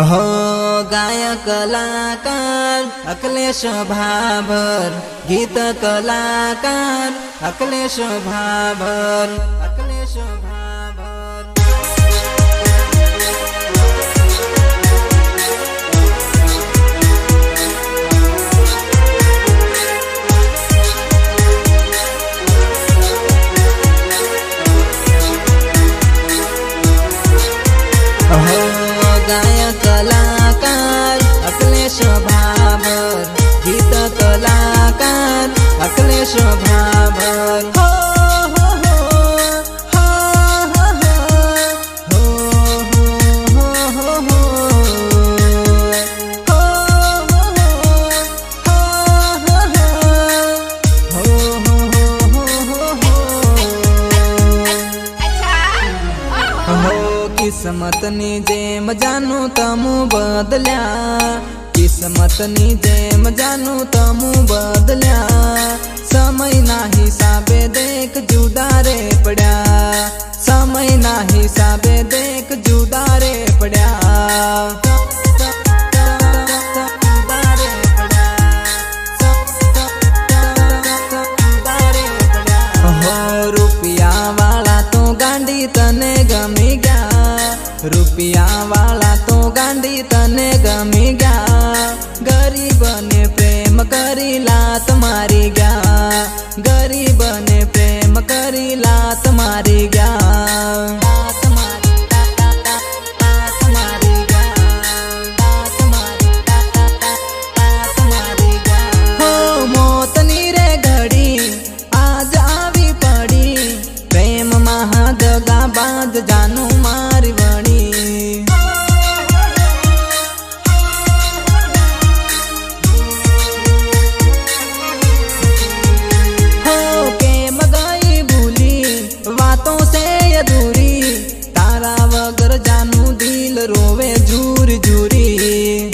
हो गायक कलाकार अखिलेश भाभर, गीत कलाकार अखिलेश भाभर, अखिलेश भाभर। गायक कलाकार अखिलेश भाभर, गीत कलाकार अखिलेश भाभर। हो हो हो हो हो हो हो हो किस्मतनी जेम जानू तमु बदल्या, किस्मतनी जेम जानू तमु बदल्या। समय ना हिसाबे देख जुदा रे पड्या, समय ना हिसाबे देख जुदा रे पड्या। रुपया वाला तो गांडी तने गमी गया, रुपया वाला तो गांडी तने गमी गया। गरीब ने प्रेम करी लात मारी गया, गरीब ने प्रेम करी लात मारी गया। हो मोतनी रे घड़ी आज आवी पड़ी, प्रेम महादगा बाज जानू मारी वणी। हो के मगाई भूली बातों से अधूरी, तारा वगर जानू दिल रोवे झूर झूरी,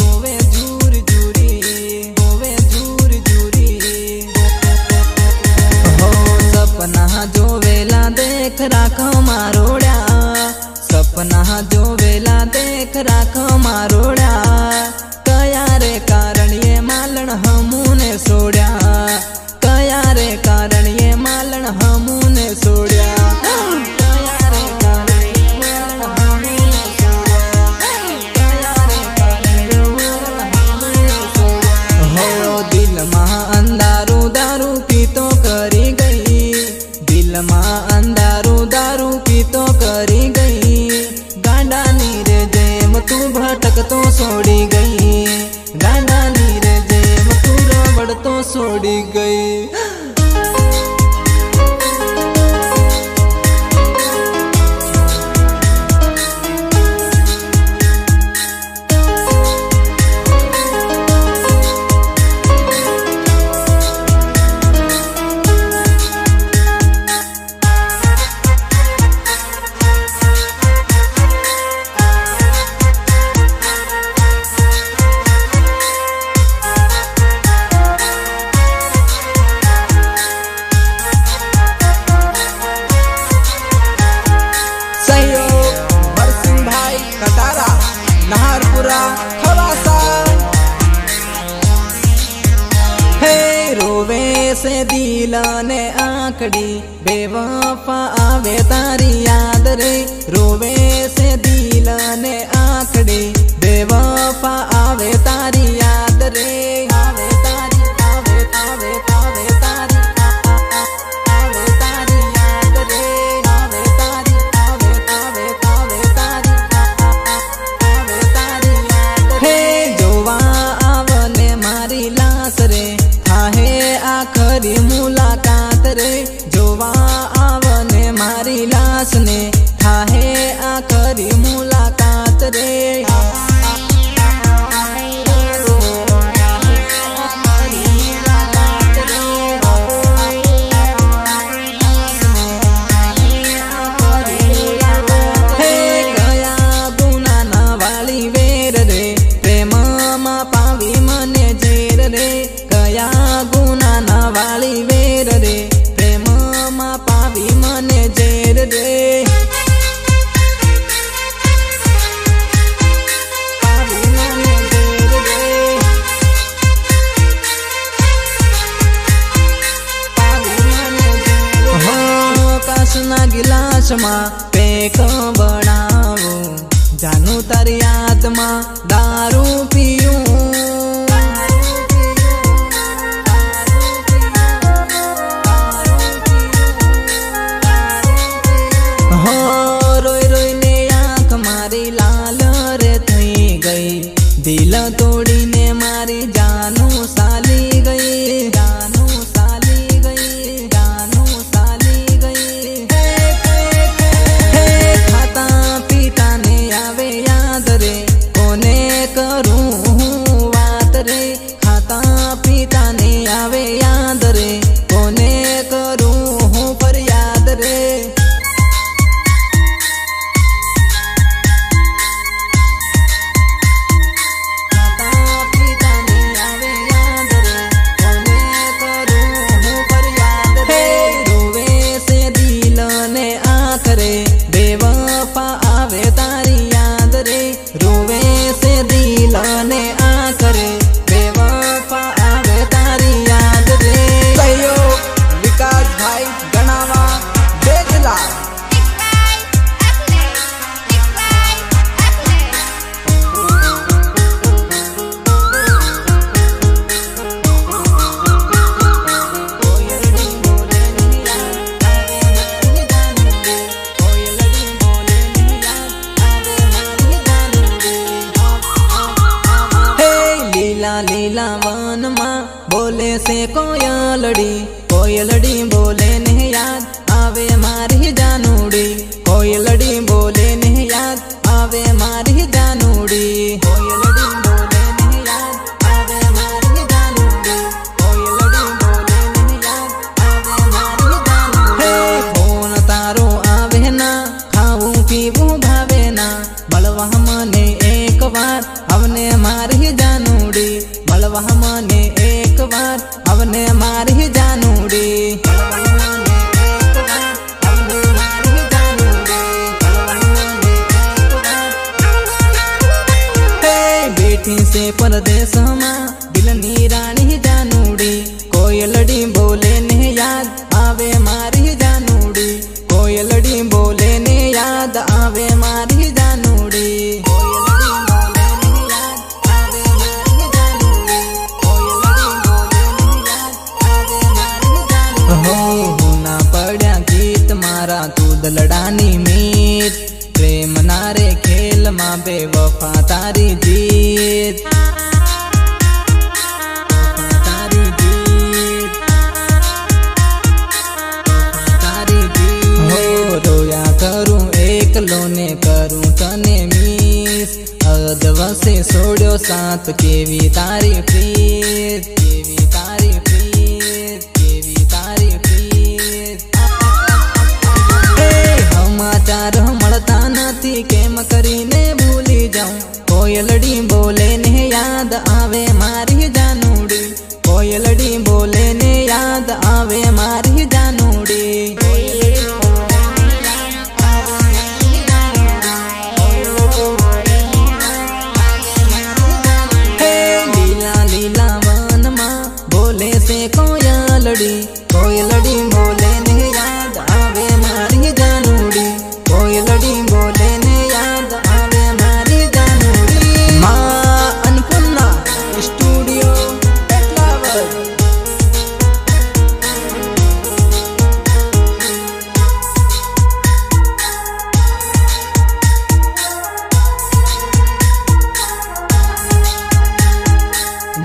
रोवे झूर झूरी, रोवे झूर झूरी। हो सपना जो वेला देख राख मारोड़ा, सपना जो वेला देख राख मारोड़ा। कया रे कारण ये मालन हमूने सोड्या, कया रे कारण ये मालन हमूने सोड्या। हो दिल में अंधारू दारू पीतो करी गई, दिल में अंधारू दारू पीतो करी गई। गांडा नीरे जेम तू भटक तो सोड़ी गई, गांडा नीरे जेम तू रबड़ तो सोड़ी गई। नहारपुरा खलासा हे रोवे से दिल ने आंकड़ी, बेवफा आवे तारी याद रे। रोवे से दिल ने आंकड़ी, बेवफा आवे तारी याद रे। आवे तारी आवे आवे आवे तारी आवे तारी याद रे। आवे तारी आवे आवे आवे तारी आवे तारी याद रे। हे जोवा आवले मारी लाश रे, थाहे आखरी मुलाकात रे। जोवा आवने मारी लाश ने थाहे કાચના ગિલાસમાં પેક બનાવું, જાનું તારી યાદમાં દારૂ પીવું. હો રોઈ રોઈને આંખ મારી લાલ રે થઈ ગઈ, દિલ તોડીને મારી જાનું સાલી ગઈ, જાનું સાલી ગઈ, જાનું સાલી ગઈ. હે ખાતા પીતાને આવે યાદ રે, કોને કરું હું વાત રે. ખાતા પીતાને આવે યાદ રે, કોને કરું હું ફરિયાદ રે. બેવફા આવે તારી યાદ રે, રોવે છે દિલ ને આ કરે, બેવફા આવે તારી યાદ રે. સહયોગ વિકાસભાઈ ગણાવા બેજલા. લીલા લીલા વનમાં બોલે છે કોયલડી, કોયલડી બોલે ને યાદ આવે મારી જાનુડી, કોયલડી બોલે ને યાદ આવે મારી જાનુડી, કોયલડી બોલે ને યાદ આવે મારી જાનુડી, કોયલડી બોલે ને યાદ આવે મારી જાનુડી. હે ફોન તારો આવે ના, ખાવું પીવું ભાવે ના, મળવા મને એક વાર આવને મારી જાનુડી, મળવા મને એક વાર આવને મારી જાનુડી. બેઠી છે પરદેશમાં દિલની રાણી જાનુડી, કોયલડી બોલે ને યાદ આવે મારી જાનુડી, કોયલડી બોલે ને યાદ આવે મારી જાનુડી. ના પડ્યા ગીત મારા તું દલડાની મીત, પ્રેમ ના રે ખેલમાં બેવફા તારી જીત, તારી જીત, તારી જીત. હો રોયા કરું એકલો ને કરું તને મિસ, અદવસે છોડ્યો સાથ કેવી તારી પ્રીત, કેવી તારી પ્રીત, કેવી તારી પ્રીત. સમાચાર મળતા નથી કેમ કરીને ભૂલી જાઉં, કોયલડી બોલે ને યાદ આવે મારી જાનુડી, કોયલડી બોલે ને યાદ આવે મારી જાનુડી. હે લીલા લીલા વનમાં બોલે છે કોયલડી, કોયલડી બોલે ને યાદ આવે મારી જાનુડી, કોયલડી બોલે ને યાદ આવે મારી જાનુડી. માં અન્નપૂર્ણા સ્ટુડિયો પેટલાવદ.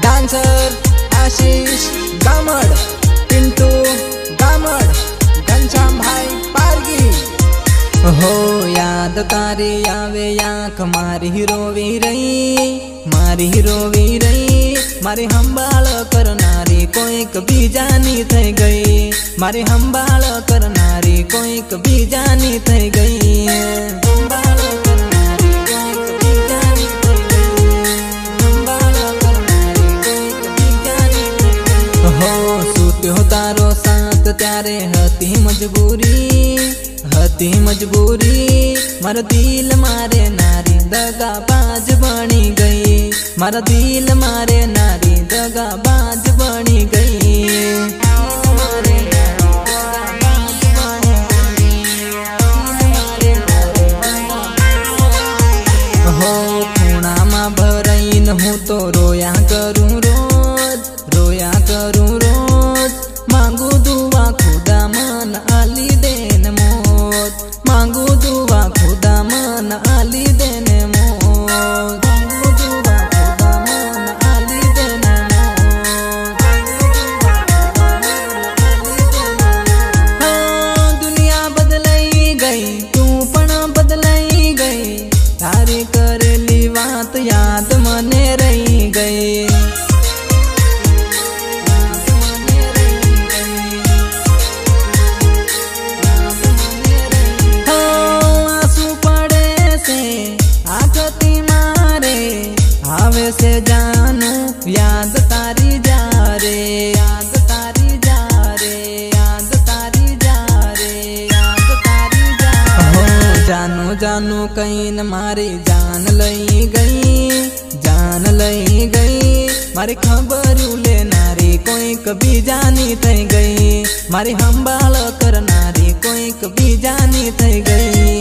ડાન્સર આશીષ ગામડ, પિન્ટુ ગામડ, ઘનશ્યામભાઈ પારગી. હો યાદ તારી આવે આંખ મારી રોવી રહી, મારી રોવી રહી, મારી સંભાળ કરનારી કોઈક બીજાની થઈ ગઈ, મારી સંભાળ કરનારી કોઈક બીજાની થઈ ગઈ, સંભાળ કરનારી કોઈક બીજાની થઈ ગઈ, સંભાળ કરનારી કોઈક બીજાની થઈ ગઈ. હો સૂત્યો તારો સાથ ત્યારે હતી મજબૂરી, હતી મજબૂરી, મારા દિલ મારે નારી દગાબાજ બની ગઈ, મારા દિલ મારે નારી દગાબાજ બની ગઈ. जानू कहीं मारी जान लई गई मारी खबर लेनारी कोई कभी जानी थई गई मारी हंबाळ करनारी कोई कभी जानी थई गई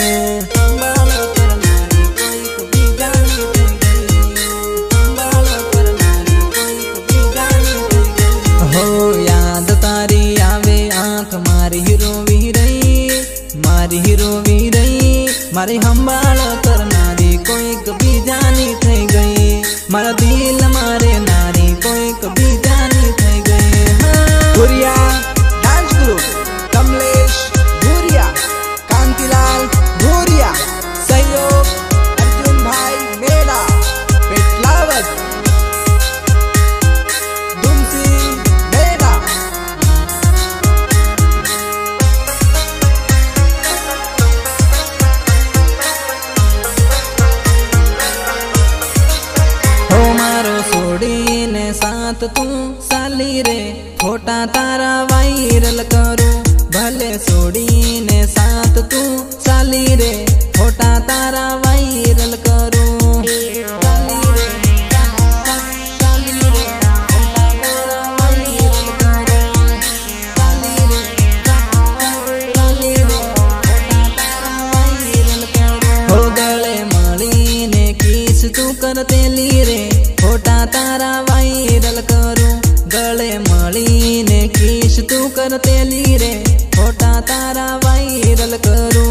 हंबाळ करनारी कोई कभी जानी थई गई हंबाळ करनारी कोई कभी जानी थई गई हो याद तारी आवे आंख मारी रोवी रही मारी हंबाळ करनारी कोई कभी जानी थई गई मारा दिल मारे नारी कोई कभी जानी थई गई भूरिया डांस ग्रुप कमलेश भूरिया कांतिलाल भूरिया सहयोग अर्जुन भाई मेड़ा पेटलावत दुमसी मेड़ा छोड़ीने साथ तू साली रे फोटा तारा वायरल करू भले छोड़ीने साथ तू साली रे फोटा तारा वायरल करू हो गले मळीने किस तू करतेली रे फोटा तारा वायरल करू गले मळीने किस तू करतेली रे फोटा तारा वायरल करू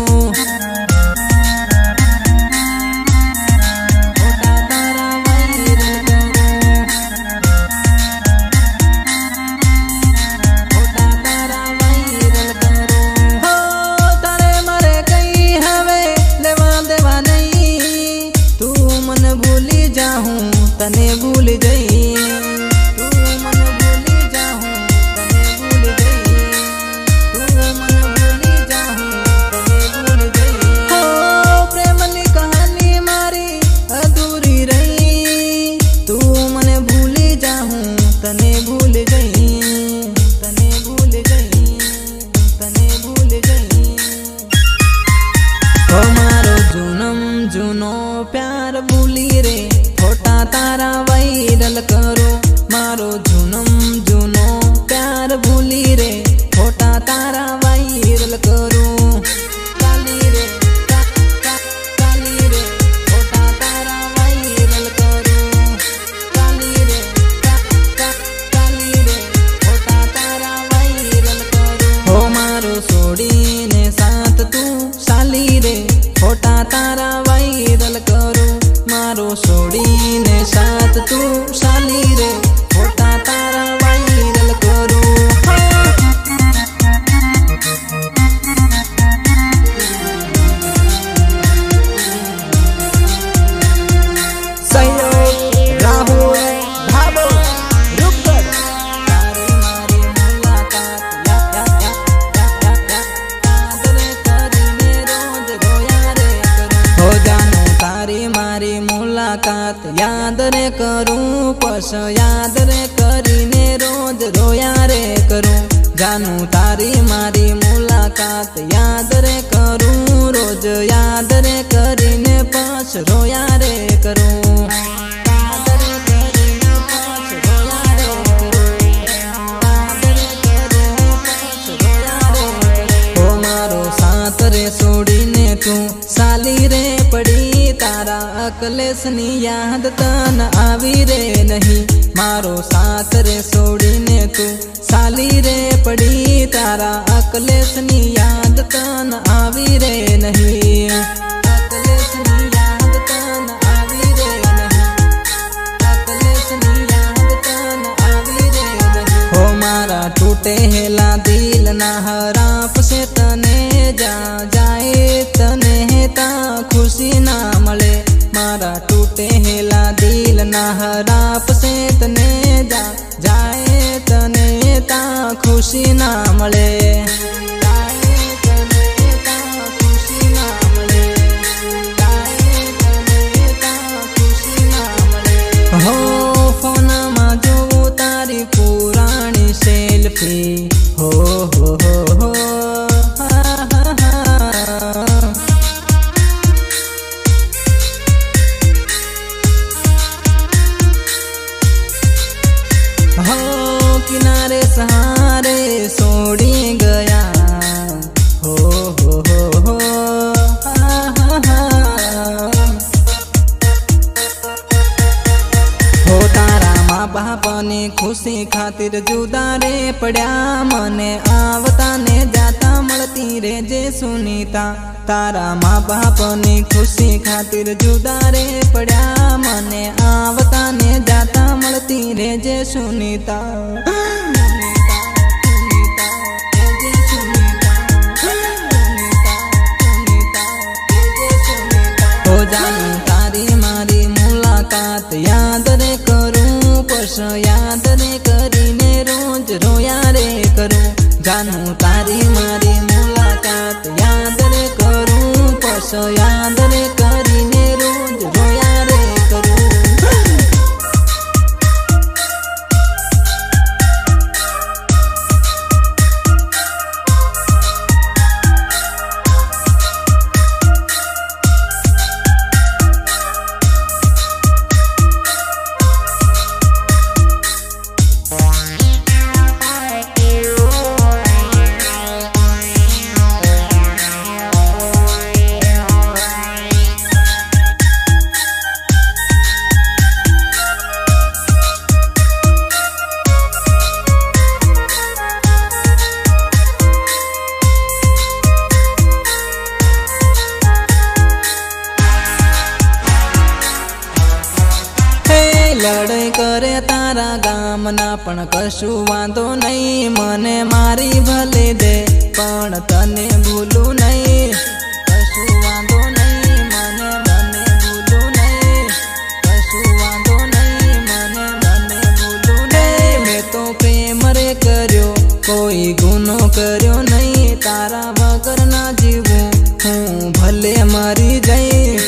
फोटा तारा वायरल करू फोटा तारा वायरल करू हो तारे मरे कई हवे लेवा देवा नहीं तू मन भूली जाहूं तने भूल गई तू मन भूली जाहूं तने भूल गई तू मन भूली जाहूं तने भूल गई हो प्रेमनी कहानी मारी अधूरी रही तू मन भूली जाहूं तने भूल गई तने भूल गई तने भूल गई हो मारो जूनो प्यार भूली रे फोटा तारा वायरल करो मारो जूनो प्यार भूली रे फोटा तारा वायरल करो काली रे काली रे फोटा तारा वायरल करो काली रे काली रे फोटा तारा वायरल करो हो मारो छोड़ीने साथ तू साली रे फोटा तारा वायरल करो मारो छोड़ीने साथ तू साली रे फोटा तारा वायरल करो सहयोग राहुल भाबो रुकर तारी मारी मुलाकात याद रे करूं पस याद रे करीने रोज रोया रे करूं जानू तारी मारी मुलाकात याद रे करूं रोज याद रे करीने पस रोया रे करूं याद रे करीने पस रोया रे करूं याद रे करीने पस रोया रे करूं ओ मारो साथ रे छोड़ीने तू साली रे पड़ी तारा अकलेसनी याद तन आवी रे नहीं मारो साथ रे छोड़ीने तू साली रे पड़ी तारा अकलेसनी याद तन आवी रे नहीं अकलेसनी याद तन आवी रे नहीं अकलेसनी याद तन आवी रे नहीं हो मारा टूटे हेला दिल ना हराप से तने जाए तने ता खुशी ना मले मारा टूटे हेला दिल ना हराप से तने जाए तने ता खुशी ना मले जाए तने ता खुशी ना मले जाए तने ता खुशी ना मले हो फोन मा जो तारी पुरानी सेल्फी हो। खातिर जुदा रे पड्या मने आवता ने जाता मळती रे जे सुनीता तारा माँ बापनी खुशी खातिर जुदा रे पड्या मने आवता ने जाता मळती रे जे सुनीता हो जानू तारी मारी मुलाकात याद रे करूं पश याद रे करीने रोज रोया रे करूं जानू तारी मारी मुलाकात याद रे करूं पश याद रे करीने रोज रोया रे करूं लड़ाई करे तारा गामना पण कशु वांधो नहीं मने मारी भले दे पण तने भूलू नहीं कशु वांधो नहीं मने मने भूलू नहीं कशु वांधो नहीं मने मने भूलू नहीं मैं तो प्रेम रे कर्यो कोई गुनो कर्यो नहीं तारा वगर ना जीवूं हूँ भले मरी जाई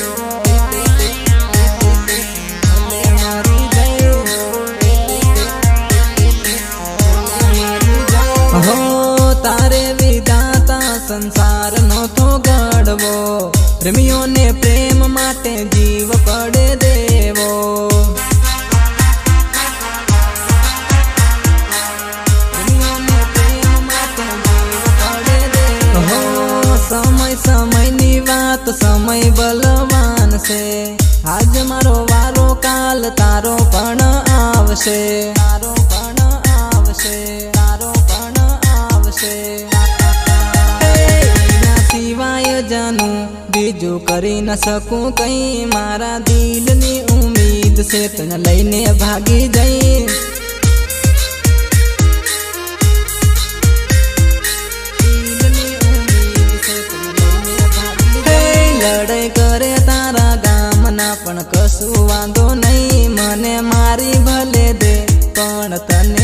हो तारे विधाता संसार नो तो गड़वो प्रेमियों ने प्रेम माटे जीव पड़े देवो प्रेमियों ने प्रेम माटे जीव पड़े देवो हो समय समय नी बात समय बलवान से आज मारो वारो काल तारो पण आवशे तारो पण आवशे तारो पण सिवाय जानू बीजू करी न सकूं कहीं मारा दिल नी उम्मीद से तने लईने भागी जाई लड़ाई करे तारा गामना पण कशु वांधो नहीं मने मारी भले दे पण तने